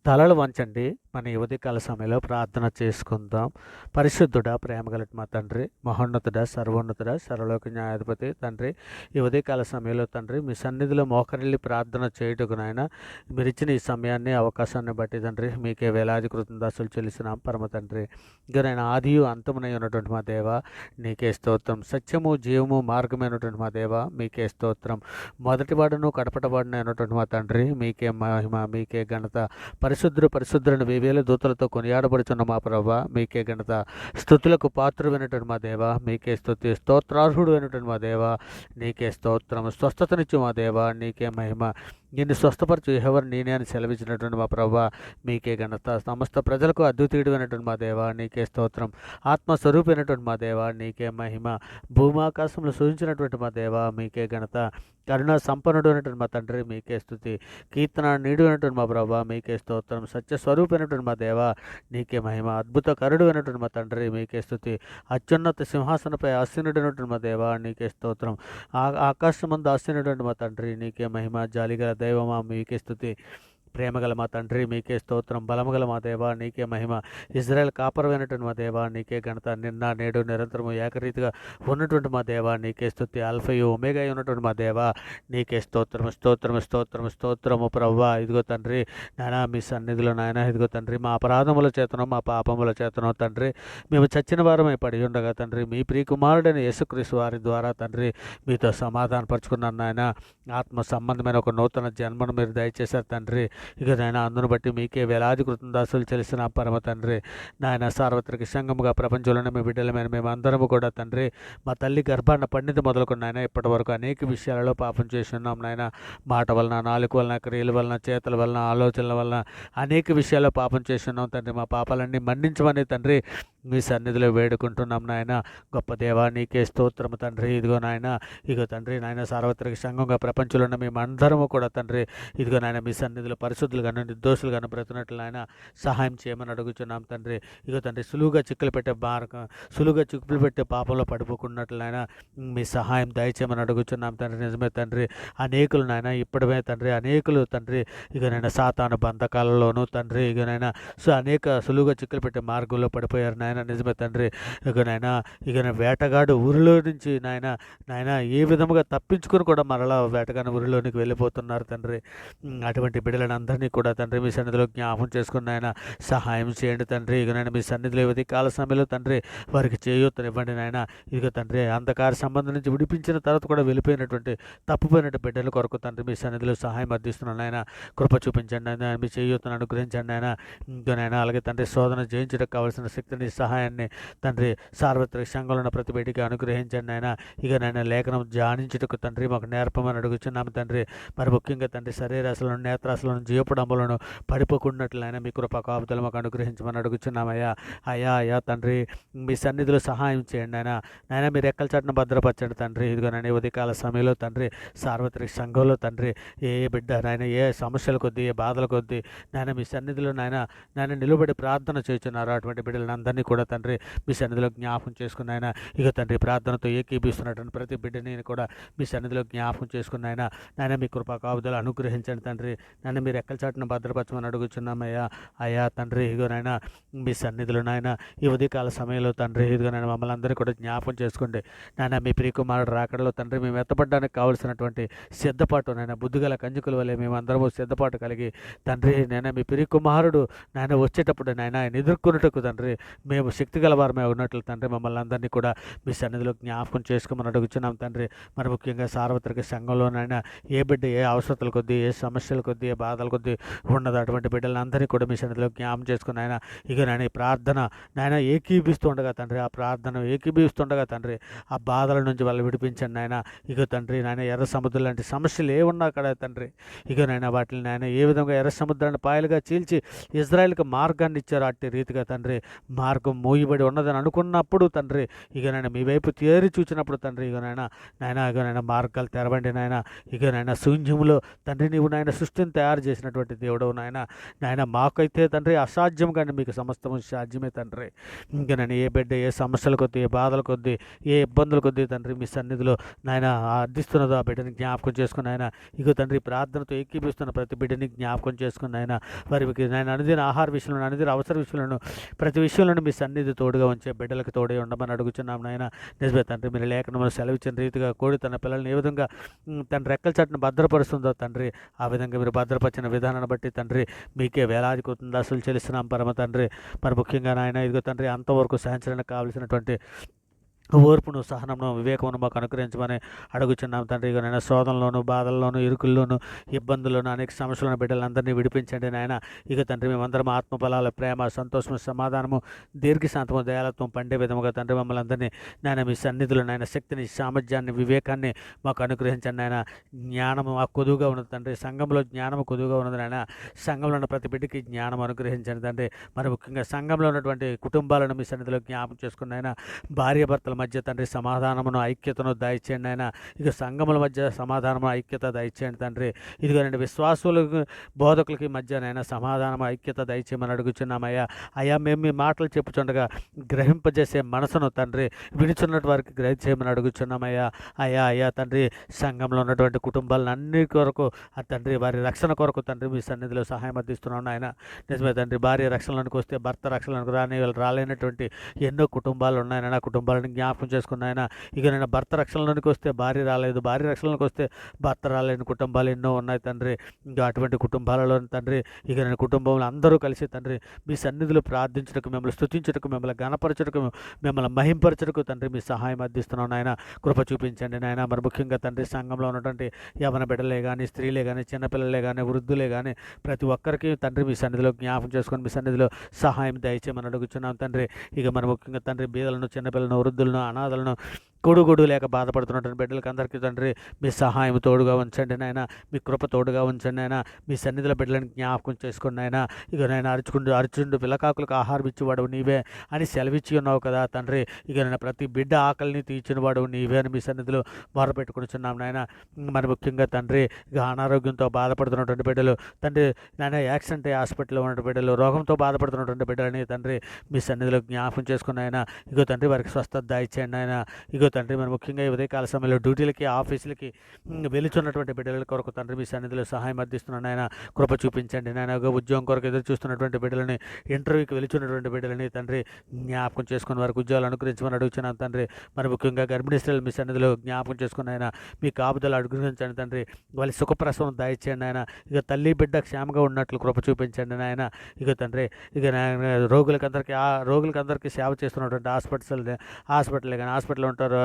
తలలు వంచండి. మన ఈ ఉదయకాల సమయంలో ప్రార్థన చేసుకుందాం. పరిశుద్ధుడా, ప్రేమగలటి మా తండ్రి, మహోన్నతుడా, సర్వోన్నతుడా, సర్వలోక న్యాయాధిపతి తండ్రి, ఈ ఉదయకాల సమయంలో తండ్రి మీ సన్నిధిలో మోకరిల్లి ప్రార్థన చేయుటకు నాయన మీరిచ్చిన ఈ సమయాన్ని, అవకాశాన్ని బట్టి తండ్రి మీకే వేలాది కృతజ్ఞతాస్తులు చెల్లిస్తున్నాం పరమ తండ్రి. ఇక నాయన ఆదియు అంతమునై ఉన్నటువంటి మా దేవ నీకే స్తోత్రం. సత్యము, జీవము, మార్గమైనటువంటి మా దేవ మీకే స్తోత్రం. మొదటివాడును కడపటవాడునైనటువంటి మా తండ్రి మీకే మహిమ, మీకే ఘనత. పరిశుద్ధులను వేవేల దూతలతో కొనియాడబడుచున్న మా ప్రభ మీకే ఘనత. స్తుతులకు పాత్రుడైనటువంటి మా దేవ మీకే స్తుతి. స్తోత్రార్హుడు అయినటువంటి మా దేవ నీకే స్తోత్రం. స్వస్థతనిచ్చు మా దేవ నీకే మహిమ. నిన్ను స్వస్థపరచు ఎవరు నేనే అని సెలవిచ్చినటువంటి మా ప్రభ మీకే ఘనత. సమస్త ప్రజలకు అద్వితీయుడు అయినటువంటి మా దేవ నీకే స్తోత్రం. ఆత్మస్వరూపైనటువంటి మా దేవ నీకే మహిమ. భూమాకాశంలో సూచించినటువంటి మా దేవ మీకే ఘనత. కరుణ సంపన్నుడు అయినటువంటి మా తండ్రి మీకే స్తుతి. కీర్తన నీడు అయినటువంటి మా ప్రభ మీకే స్తోత్రం. సత్యస్వరూపైనటువంటి మా దేవ నీకే మహిమ. అద్భుత కరుడు అయినటువంటి మా తండ్రి మీకే స్తుతి. అత్యున్నత సింహాసనపై ఆసీనుడైనటువంటి మా దేవ నీకే స్తోత్రం. ఆకాశమందు ఆసీనుడైనటువంటి మా తండ్రి నీకే మహిమ. జాలిగల దైవమా మీకే స్తుతి. ప్రేమగల మా తండ్రి మీకే స్తోత్రం. బలముగల మా దేవ నీకే మహిమ. ఇజ్రాయెల్ కాపరమైనటువంటి మా దేవ నీకే ఘనత. నిన్న నేడు నిరంతరము ఏకరీతిగా ఉన్నటువంటి మా దేవ నీకే స్తుతి. ఆల్ఫయు ఒమేగా ఉన్నటువంటి మా దేవ నీకే స్తోత్రము స్తోత్రము స్తోత్రము స్తోత్రము ప్రవ్వా. ఇదిగో తండ్రి నాయన మీ సన్నిధిలో నాయన ఇదిగో తండ్రి మా అపరాధముల చేతనో మా పాపముల చేతనో తండ్రి మేము చచ్చిన వారమై పడి ఉండగా తండ్రి మీ ప్రియకుమారుడైన యేసుక్రీస్తు వారి ద్వారా తండ్రి మీతో సమాధానపరుచుకున్నాను నాయన. ఆత్మ సంబంధమైన ఒక నూతన జన్మను మీరు దయచేశారు తండ్రి. ఇక నాయన అందును బట్టి మీకే వేలాది కృతజ్ఞతాస్తులు చెల్లిసిన పరమ తండ్రి. నాయన సార్వత్రిక సంఘముగా ప్రపంచంలోనే మీ బిడ్డలమైన మేము అందరము కూడా తండ్రి మా తల్లి గర్భాన్న పండిత మొదలుకొని నాయన ఇప్పటి వరకు అనేక విషయాలలో పాపం చేసి ఉన్నాం నాయన. మాట వలన, నాలుక వలన, క్రియల వలన, చేతల వలన, ఆలోచనల వలన అనేక విషయాల్లో పాపం చేసి ఉన్నాం తండ్రి. మా పాపాలన్నీ మన్నించమని తండ్రి మీ సన్నిధిలో వేడుకుంటున్నాం నాయన. గొప్ప దేవా నీకే స్తోత్రము తండ్రి. ఇదిగో నాయన ఇదిగో తండ్రి నాయన సార్వత్రిక సంఘంగా ప్రపంచంలో ఉన్న మేము అందరము కూడా తండ్రి ఇదిగో నాయన మీ సన్నిధిలో పరిశుద్ధులుగాను నిర్దోషులుగాను బ్రతున్నట్లు నాయన సహాయం చేయమని అడుగుచున్నాం తండ్రి. ఇదిగో తండ్రి సులువుగా చిక్కులు పెట్టే పాపంలో పడిపోకున్నట్లు నాయన మీ సహాయం దయచేయమని అడుగుచున్నాం తండ్రి. నిజమే తండ్రి అనేకులు నాయన ఇప్పటివే తండ్రి అనేకులు తండ్రి ఇక నాయన సాతాను బంధకాలలోనూ తండ్రి ఇక నాయన అనేక సులువుగా చిక్కులు పెట్టే మార్గంలో పడిపోయారు నాయన. నిజమే తండ్రి ఇక నాయన వేటగాడు ఊరిలో నుంచి నాయన ఏ విధముగా తప్పించుకొని కూడా మరలా వేటగాని ఊరిలోనికి వెళ్ళిపోతున్నారు తండ్రి. అటువంటి బిడ్డలను అందరినీ కూడా తండ్రి మీ సన్నిధిలో జ్ఞాపం చేసుకుని ఆయన సహాయం చేయండి తండ్రి. ఇక నాయన మీ సన్నిధిలో ఇవ్వది కాల సమయంలో తండ్రి వారికి చేయూతనివ్వండి నాయన. ఇక తండ్రి అంధకార సంబంధం నుంచి విడిపించిన తర్వాత కూడా వెళ్ళిపోయినటువంటి తప్పిపోయినటువంటి బిడ్డల కొరకు తండ్రి మీ సన్నిధిలో సహాయం అందిస్తున్నాను ఆయన. కృప చూపించండి ఆయన. మీ చేయూతను అనుగ్రహించండి ఆయన. ఇంకనైనా అలాగే తండ్రి శోధన జయించడానికి కావాల్సిన శక్తిని సహాయాన్ని తండ్రి సార్వత్రిక సంఘంలో ఉన్న ప్రతి బిడ్డకి అనుగ్రహించండి ఆయన. ఇక నాయన లేఖనం ధ్యానించుటకు తండ్రి మాకు నేర్పమని అడుగుచున్నాము తండ్రి. మరి ముఖ్యంగా తండ్రి శరీరాశలను, నేత్రాశలను, జీవపడంబులను పడిపోకున్నట్లు ఆయన మీ కృప కాపుదలు మాకు అనుగ్రహించమని అడుగుచున్నామయ్యా. అయ్యా తండ్రి మీ సన్నిధిలో సహాయం చేయండి నాయన మీరు ఎక్కల చాటును భద్రపరచండి తండ్రి. ఇదిగో నాయన ఉదయకాల సమయంలో తండ్రి సార్వత్రిక సంఘంలో తండ్రి ఏ బిడ్డ నాయన ఏ సమస్యల కొద్దీ ఏ బాధల కొద్దీ నాయన మీ సన్నిధిలో నాయన నిలబడి ప్రార్థన చేస్తున్నారు. అటువంటి బిడ్డలను అందరినీ కూడా తండ్రి మీ సన్నిధిలో జ్ఞాపకం చేసుకుని ఆయన ఇక తండ్రి ప్రార్థనతో ఏకీభిస్తున్నటువంటి ప్రతి బిడ్డని కూడా మీ సన్నిధిలో జ్ఞాపకం చేసుకుని నాయన మీ కృపా కాపుదలు అనుగ్రహించండి తండ్రి. నాయన మీరు ఎక్కల చాటును భద్రపరచమని అడుగుచున్నామయ్యా. అయ్యా తండ్రి ఇదిగో నాయన మీ సన్నిధిలో నాయన ఈ ఉదయకాల సమయంలో తండ్రి ఇదిగో నాయన మమ్మల్ని అందరినీ కూడా జ్ఞాపకం చేసుకోండి నాయన. మీ ప్రియకుమారుడు రాకడలో తండ్రి మేము ఎత్తపడడానికి కావలసినటువంటి సిద్ధపాటు నాయన బుద్ధిగల కంజుకుల వల్లే మేము అందరము సిద్ధపాటు కలిగి తండ్రి నాయన మీ ప్రియకుమారుడు నాయన వచ్చేటప్పుడు నాయన ఆయన ఎదుర్కొన్నట్టుకు తండ్రి మేము శక్తి గలవారమే ఉన్నట్లు తండ్రి మమ్మల్ని అందరినీ కూడా మీ సన్నిధిలో జ్ఞాపకం చేసుకోమని అడుగుచున్నాం తండ్రి. మరి ముఖ్యంగా సార్వత్రిక సంఘంలోనైనా ఏ బిడ్డ ఏ అవసరతల కొద్దీ ఏ సమస్యల కొద్దీ ఏ బాధల కొద్దీ ఉన్నది అటువంటి బిడ్డలందరినీ కూడా మీ సన్నిధిలో జ్ఞాపకం చేసుకుని ఆయన ఇక నాయన ఈ ప్రార్థన నాయన ఏకీభిస్తుండగా తండ్రి ఆ ప్రార్థన ఏకీభిస్తుండగా తండ్రి ఆ బాధల నుంచి వాళ్ళు విడిపించండి నాయన. ఇక తండ్రి నాయన ఎర్ర సముద్రం లాంటి సమస్యలు ఏమున్నా కదా తండ్రి ఇక నాయన వాటిని నాయన ఏ విధంగా ఎర్ర సముద్రాన్ని పాయలుగా చీల్చి ఇజ్రాయెల్కి మార్గాన్ని ఇచ్చారు అట్టి రీతిగా తండ్రి మార్గం మూయబడి ఉన్నదని అనుకున్నప్పుడు తండ్రి ఇక మీ వైపు తేరి చూచినప్పుడు తండ్రి ఇక నాయన మార్గాలు తెరవండి నాయన. ఇక శూన్యములో తండ్రి నీవు సృష్టిని తయారు చేసి చేసినటువంటి దేవుడవు నాయన. నాయన మాకైతే తండ్రి అసాధ్యం కానీ మీకు సమస్తము సాధ్యమే తండ్రి. ఇంకా నేను ఏ బిడ్డ ఏ సమస్యల కొద్దీ, ఏ బాధల కొద్దీ, ఏ ఇబ్బందుల కొద్దీ తండ్రి మీ సన్నిధిలో నాయన అర్థిస్తున్నదో ఆ బిడ్డని జ్ఞాపకం చేసుకుని ఆయన ఇగో తండ్రి ప్రార్థనతో ఏకీపిస్తున్న ప్రతి బిడ్డని జ్ఞాపకం చేసుకుని ఆయన వారికి నేను అనుదిన ఆహార విషయంలో, అనుదిన అవసర విషయంలో, ప్రతి విషయంలోనూ మీ సన్నిధి తోడుగా ఉంచే బిడ్డలకు తోడే ఉండమని అడుగుచున్నాం నాయన. నిజమే తండ్రి, మీరు లేఖనంలో సెలవిచ్చిన రీతిగా కోడి తన పిల్లల్ని ఏ విధంగా తన రెక్కల చాటును భద్రపరుస్తుందో తండ్రి, ఆ విధంగా మీరు భద్రపరిచిన విధానాన్ని బట్టి తండ్రి మీకే వేలాది కృతజ్ఞతలు చెల్లిస్తున్నాం పరమ తండ్రి. మరి ముఖ్యంగా నాయన ఇదిగో తండ్రి అంతవరకు సహించడానికి కావలసినటువంటి ఓర్పును, సహనమును, వివేకమును మాకు అనుగ్రహించమని అడుగుచున్నాం తండ్రి. ఇక నాయన శోధనలోను, బాధల్లోను, ఇరుకుల్లోను, ఇబ్బందుల్లోను, అనేక సమస్యలను బిడ్డలందరినీ విడిపించండి నాయన. ఇక తండ్రి మేమందరం ఆత్మఫలాల ప్రేమ, సంతోషము, సమాధానము, దీర్ఘశాంతము, దయాలత్వం పండే విధముగా తండ్రి మమ్మల్ని అందరినీ నాయన మీ సన్నిధిలో నాయన శక్తిని, సామర్థ్యాన్ని, వివేకాన్ని మాకు అనుగ్రహించండి నాయన. జ్ఞానము మాకు కొదువుగా ఉన్నది తండ్రి, సంఘంలో జ్ఞానము కొదువుగా ఉన్నది నాయన. సంఘంలో ఉన్న ప్రతి బిడ్డకి జ్ఞానం అనుగ్రహించండి తండ్రి. మరి ముఖ్యంగా సంఘంలో ఉన్నటువంటి కుటుంబాలను మీ సన్నిధిలో జ్ఞాపం చేసుకున్న ఆయన భార్యాభర్తల మధ్య తండ్రి సమాధానమును, ఐక్యతను దయచేయండి ఆయన. ఇక సంఘముల మధ్య సమాధానము, ఐక్యత దయచేయండి తండ్రి. ఇదిగోనండి విశ్వాసులకు, బోధకులకి మధ్యనైనా సమాధానము, ఐక్యత దయచేయమని అడుగుచున్నామయ్యా. అయ్యా మేము మీ మాటలు చెప్పుచుండగా గ్రహింపజేసే మనసును తండ్రి వినిచున్నట్టు వారికి గ్రహించేయమని అడుగుచున్నామయ్యా. అయ్యా తండ్రి సంఘంలో ఉన్నటువంటి కుటుంబాలను అన్ని కొరకు ఆ తండ్రి వారి రక్షణ కొరకు తండ్రి మీ సన్నిధిలో సహాయం అందిస్తున్నాను ఆయన. నిజమే తండ్రి, భార్య రక్షణలోనికి వస్తే భర్త రక్షణలోనికి రాలేనటువంటి ఎన్నో కుటుంబాలు ఉన్నాయని ఆ కుటుంబాలను జ్ఞాపకం చేసుకున్నాయన. ఇక నేను భర్త రక్షణలోనికి వస్తే భార్య రాలేదు, భార్య రక్షణలోకి వస్తే భర్త రాలేని కుటుంబాలు ఎన్నో ఉన్నాయి తండ్రి. ఇంకా అటువంటి కుటుంబాలలో తండ్రి ఇక నేను కుటుంబంలో అందరూ కలిసి తండ్రి మీ సన్నిధిలో ప్రార్థించటకు, మిమ్మల్ని స్తుతించటకు, మిమ్మల్ని గణపరచటకు, మిమ్మల్ని మహింపరచటకు తండ్రి మీ సహాయం అందిస్తున్నాం నాయన. కృప చూపించండి నాయన. మరి ముఖ్యంగా తండ్రి సంఘంలో ఉన్నటువంటి యవన బిడ్డలే కానీ, స్త్రీలే కానీ, చిన్నపిల్లలే కానీ, వృద్ధులే కానీ ప్రతి ఒక్కరికి తండ్రి మీ సన్నిధిలో జ్ఞాపకం చేసుకొని మీ సన్నిధిలో సహాయం దయచేయమని అడుగుచున్నాం తండ్రి. ఇక మరి ముఖ్యంగా తండ్రి బీదలను, చిన్నపిల్లలను, వృద్ధులను, అనాథలను, కొడుగుడు లేక బాధపడుతున్నటువంటి బిడ్డలకి అందరికీ తండ్రి మీ సహాయం తోడుగా ఉంచండి నాయన. మీ కృప తోడుగా ఉంచండి నాయన. మీ సన్నిధిలో బిడ్డలను జ్ఞాపకం చేసుకుని నాయన. ఇక నేను అరుచుండు పిల్లకాకులకు ఆహారం ఇచ్చేవాడు నీవే అని సెలవిచ్చి ఉన్నావు కదా తండ్రి. ఇక నేను ప్రతి బిడ్డ ఆకలిని తీర్చిన వాడు నీవే అని మీ సన్నిధిలో మొరపెట్టుకునిచున్నాం నాయన. మరి ముఖ్యంగా తండ్రి ఇక అనారోగ్యంతో బాధపడుతున్నటువంటి బిడ్డలు తండ్రి, నాయన యాక్సిడెంట్ హాస్పిటల్లో ఉన్న బిడ్డలు, రోగంతో బాధపడుతున్నటువంటి బిడ్డలని తండ్రి మీ సన్నిధిలో జ్ఞాపకం చేసుకుని ఆయన ఇగో తండ్రి వారికి స్వస్థత దయచేయండి ఆయన. ఇగో తండ్రి మరి ముఖ్యంగా ఈ ఉదయకాల సమయంలో డ్యూటీలకి, ఆఫీసులకి వెలుచున్నటువంటి బిడ్డల కొరకు తండ్రి మీ సన్నిధిలో సహాయం అందిస్తున్నాను ఆయన. కృప చూపించండి నాయన. ఉద్యోగం కొరకు ఎదురు చూస్తున్నటువంటి బిడ్డలని, ఇంటర్వ్యూకి వెలుచున్నటువంటి బిడ్డలని తండ్రి జ్ఞాపకం చేసుకుని వారికి ఉద్యోగాలు అనుగ్రహించమని అడుగుతున్నాను తండ్రి. మరి ముఖ్యంగా గర్భిణీ స్త్రీలు మీ సన్నిధిలో జ్ఞాపకం చేసుకుని ఆయన మీ కాపుదలు అనుగ్రహించండి తండ్రి. వాళ్ళ సుఖప్రసవం దయచేయండి ఆయన. ఇక తల్లి బిడ్డ క్షేమంగా ఉన్నట్లు కృప చూపించండి నాయన. ఇక తండ్రి ఇక రోగులకందరికీ సేవ చేస్తున్నటువంటి హాస్పిటల్ కానీ, హాస్పిటల్లో ఉంటారు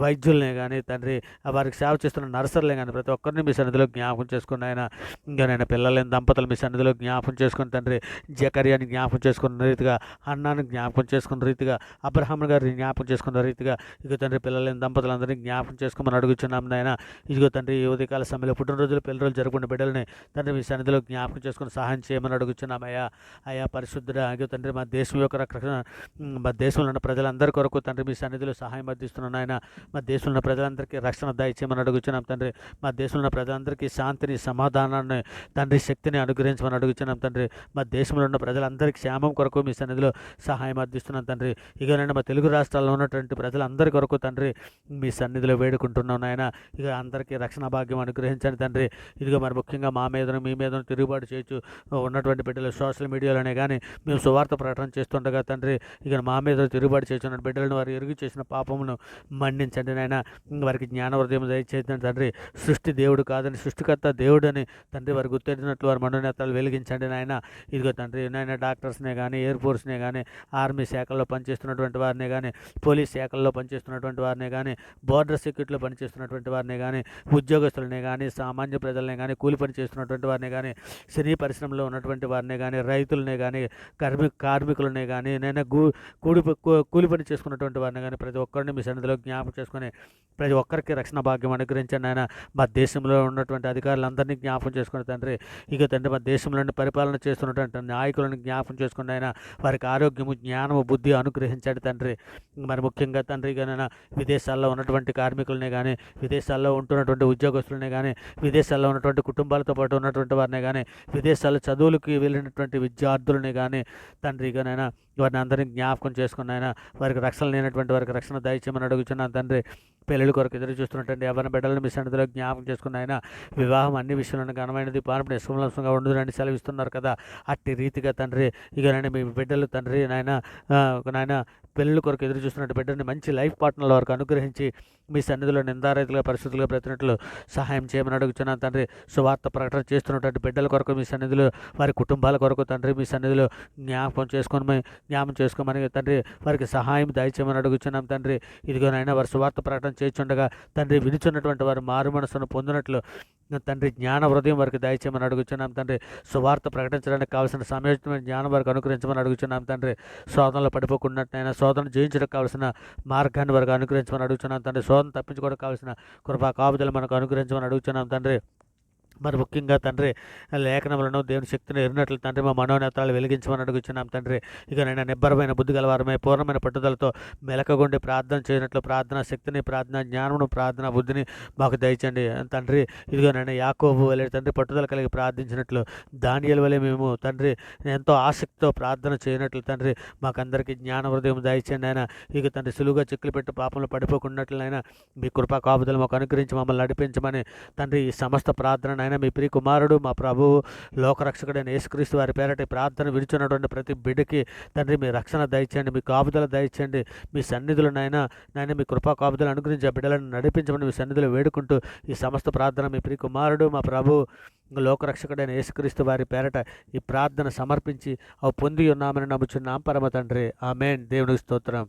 వైద్యులనే కానీ తండ్రి, వారికి సేవ చేస్తున్న నర్సర్లే కానీ ప్రతి ఒక్కరిని మీ సన్నిధిలో జ్ఞాపకం చేసుకుని ఆయన. ఇంకా నేను పిల్లలేని దంపతులు మీ సన్నిధిలో జ్ఞాపకం చేసుకుని తండ్రి, జకర్యాని జ్ఞాపకం చేసుకున్న రీతిగా, అన్నాన్ని జ్ఞాపకం చేసుకున్న రీతిగా, అబ్రహాం గారిని జ్ఞాపకం చేసుకున్న రీతిగా ఇక తండ్రి పిల్లలేని దంపతులందరినీ జ్ఞాపకం చేసుకోమని అడుగుచున్నాం నాయన. ఇదిగో తండ్రి ఈ ఉదయకాల సమయంలో పుట్టినరోజులు, పెళ్లిరోజులు జరుపుకున్న బిడ్డలని తండ్రి మీ సన్నిధిలో జ్ఞాపకం చేసుకుని సహాయం చేయమని అడుగుచున్నాం అయ్యా పరిశుద్ధుడా. ఇగో తండ్రి మా దేశం యొక్క రక్షణ, మా దేశంలో ఉన్న ప్రజలందరి కొరకు తండ్రి మీ సన్నిధిలో సహాయం అందిస్తున్నాను ఆయన. మా దేశంలో ఉన్న ప్రజలందరికీ రక్షణ దయచేయమని అడుగుచున్నాం తండ్రి. మా దేశంలో ఉన్న ప్రజలందరికీ శాంతిని, సమాధానాన్ని తండ్రి, శక్తిని అనుగ్రహించమని అడుగుచున్నాం తండ్రి. మా దేశంలో ఉన్న ప్రజలందరికీ క్షేమం కొరకు మీ సన్నిధిలో సహాయం అందిస్తున్నాం తండ్రి. ఇక నేను మా తెలుగు రాష్ట్రాల్లో ఉన్నటువంటి ప్రజలందరి కొరకు తండ్రి మీ సన్నిధిలో వేడుకుంటున్నాను ఆయన. ఇక అందరికీ రక్షణ భాగ్యం అనుగ్రహించండి తండ్రి. ఇదిగో మరి ముఖ్యంగా మా మీదను, మీ మీదను తిరుగుబాటు చేయొచ్చు ఉన్నటువంటి బిడ్డలు సోషల్ మీడియాలోనే కానీ మేము సువార్త ప్రకటన చేస్తుండగా తండ్రి ఇక మా మీద తిరుగుబాటు చేస్తున్న బిడ్డలను వారు ఎరుగు చేసిన పాపమును మన్నించండి నాయన. వారికి జ్ఞాన హృదయం దయచేయండి తండ్రి. సృష్టి దేవుడు కాదని, సృష్టికర్త దేవుడు అని తండ్రి వారు గుర్తెరిగినట్లు వారి మనోనేతలు వెలిగించండి నాయన. ఇదిగో తండ్రి నాయన డాక్టర్స్నే కానీ, ఎయిర్ ఫోర్స్నే కానీ, ఆర్మీ శాఖల్లో పనిచేస్తున్నటువంటి వారినే కానీ, పోలీస్ శాఖల్లో పనిచేస్తున్నటువంటి వారినే కానీ, బోర్డర్ సెక్యూరిటీలో పనిచేస్తున్నటువంటి వారినే కానీ, ఉద్యోగస్తులనే కానీ, సామాన్య ప్రజలనే కానీ, కూలి పని చేస్తున్నటువంటి వారిని కానీ, సినీ పరిశ్రమలో ఉన్నటువంటి వారిని కానీ, రైతులనే కానీ, కార్మికులనే కానీ, నేను కూలి పని చేసుకున్నటువంటి వారిని కానీ ప్రతి ఒక్కరిని మీ సన్నిధిలో జ్ఞాపకం చేసుకొని ప్రతి ఒక్కరికి రక్షణ భాగ్యం అనుగ్రహించండి ఆయన. మా దేశంలో ఉన్నటువంటి అధికారులందరినీ జ్ఞాపకం చేసుకుని తండ్రి, ఇక తండ్రి మా దేశంలోని పరిపాలన చేస్తున్నటువంటి నాయకులను జ్ఞాపకం చేసుకుని ఆయన వారికి ఆరోగ్యము, జ్ఞానము, బుద్ధి అనుగ్రహించండి తండ్రి. మరి ముఖ్యంగా తండ్రి కానీ విదేశాల్లో ఉన్నటువంటి కార్మికులనే కానీ, విదేశాల్లో ఉంటున్నటువంటి ఉద్యోగస్తులనే కానీ, విదేశాల్లో ఉన్నటువంటి కుటుంబాలతో పాటు ఉన్నటువంటి వారిని కానీ, విదేశాల్లో చదువులకి వెళ్ళినటువంటి విద్యార్థులని కానీ తండ్రి కానీ వారిని అందరినీ జ్ఞాపకం చేసుకుని ఆయన వారికి రక్షణ లేనటువంటి వారికి రక్షణ దయచేయమని అడుగుతున్నాను తండ్రి. పెళ్ళిళ్ళ కొరకు ఎదురు చూస్తున్నటువంటి ఎవరి బిడ్డలను మీ సన్నిధిలో జ్ఞాపకం చేసుకుని ఆయన వివాహం అన్ని విషయంలో ఘనమైనది, పాపం నిష్కలంసంగా ఉండదని సెలవిస్తున్నారు కదా, అట్టి రీతిగా తండ్రి ఇక నాయన మీ బిడ్డలు తండ్రి నాయన పెళ్ళిళ్ళ కొరకు ఎదురు చూస్తున్నట్టు బిడ్డని మంచి లైఫ్ పార్ట్నర్ల వరకు అనుగ్రహించి మీ సన్నిధిలో నిందారైతులుగా పరిస్థితులుగా బ్రతినట్లు సహాయం చేయమని అడుగుతున్నాను తండ్రి. సువార్త ప్రకటన చేస్తున్నటువంటి బిడ్డల కొరకు మీ సన్నిధిలో వారి కుటుంబాల కొరకు తండ్రి మీ సన్నిధిలో జ్ఞాపకం చేసుకోమని తండ్రి వారికి సహాయం దయచేయమని అడుగుతున్నాం తండ్రి. ఇదిగోనైనా వారి సువార్త ప్రకటన చేస్తుండగా తండ్రి వినుచున్నటువంటి వారు మారు మనసును పొందినట్లు తండ్రి జ్ఞాన హృదయం వారికి దయచేయమని అడుగుతున్నాం తండ్రి. సువార్త ప్రకటించడానికి కావాల్సిన సమయోచితమైన జ్ఞానం వారికి అనుగ్రహించమని అడుగుతున్నాం తండ్రి. శోధనలో పడిపోకున్నట్టయినా శోధన జయించడానికి కావాల్సిన మార్గాన్ని వారికి అనుగ్రహించమని అడుగుతున్నాం తండ్రి. శోధన తప్పించుకోవడానికి కావాల్సిన కృపా కాపుదలు మనకు అనుగ్రహించమని అడుగుతున్నాం తండ్రి. మరి ముఖ్యంగా తండ్రి లేఖనములను దేవుని శక్తిని ఎరిగినట్లు తండ్రి మా మనోనేత్రాలు వెలిగించమని అడుగుచున్నాం తండ్రి. ఇక నేను నిబ్బరమైన బుద్ధి గలవారమై పూర్ణమైన పట్టుదలతో మెలకగొండి ప్రార్థన చేయనట్లు ప్రార్థనా శక్తిని, ప్రార్థనా జ్ఞానమును, ప్రార్థనా బుద్ధిని మాకు దయచండి తండ్రి. ఇదిగో నేను యాకోబు వలె తండ్రి పట్టుదల కలిగి ప్రార్థించినట్లు దానియేలు వలె మేము తండ్రి ఎంతో ఆసక్తితో ప్రార్థన చేయనట్లు తండ్రి మాకందరికీ జ్ఞాన హృదయం దయచండి ఆయన. ఇక తండ్రి సులువుగా చిక్కులు పెట్టి పాపంలో పడిపోకున్నట్లయినా మీ కృపా కాపుదలు మాకు అనుగ్రహించి మమ్మల్ని నడిపించమని తండ్రి ఈ సమస్త ప్రార్థన మీ ప్రియ కుమారుడు మా ప్రభువు లోకరక్షకుడైన యేసుక్రీస్తు వారి పేరటి ప్రార్థన విడుచున్నటువంటి ప్రతి బిడ్డకి తండ్రి మీ రక్షణ దయచేయండి, మీ కాపుదల దయచేయండి, మీ సన్నిధులు నాయన మీ కృపా కాపుదలు అనుగ్రహించి ఆ బిడ్డలను నడిపించమని మీ సన్నిధిలో వేడుకుంటూ ఈ సమస్త ప్రార్థన మీ ప్రియ కుమారుడు మా ప్రభువు లోకరక్షకుడైన యేసుక్రీస్తు వారి పేరట ఈ ప్రార్థన సమర్పించి అవి పొంది ఉన్నామని నమ్ముచున్నాం పరమ తండ్రి. ఆమేన్. దేవునికి స్తోత్రం.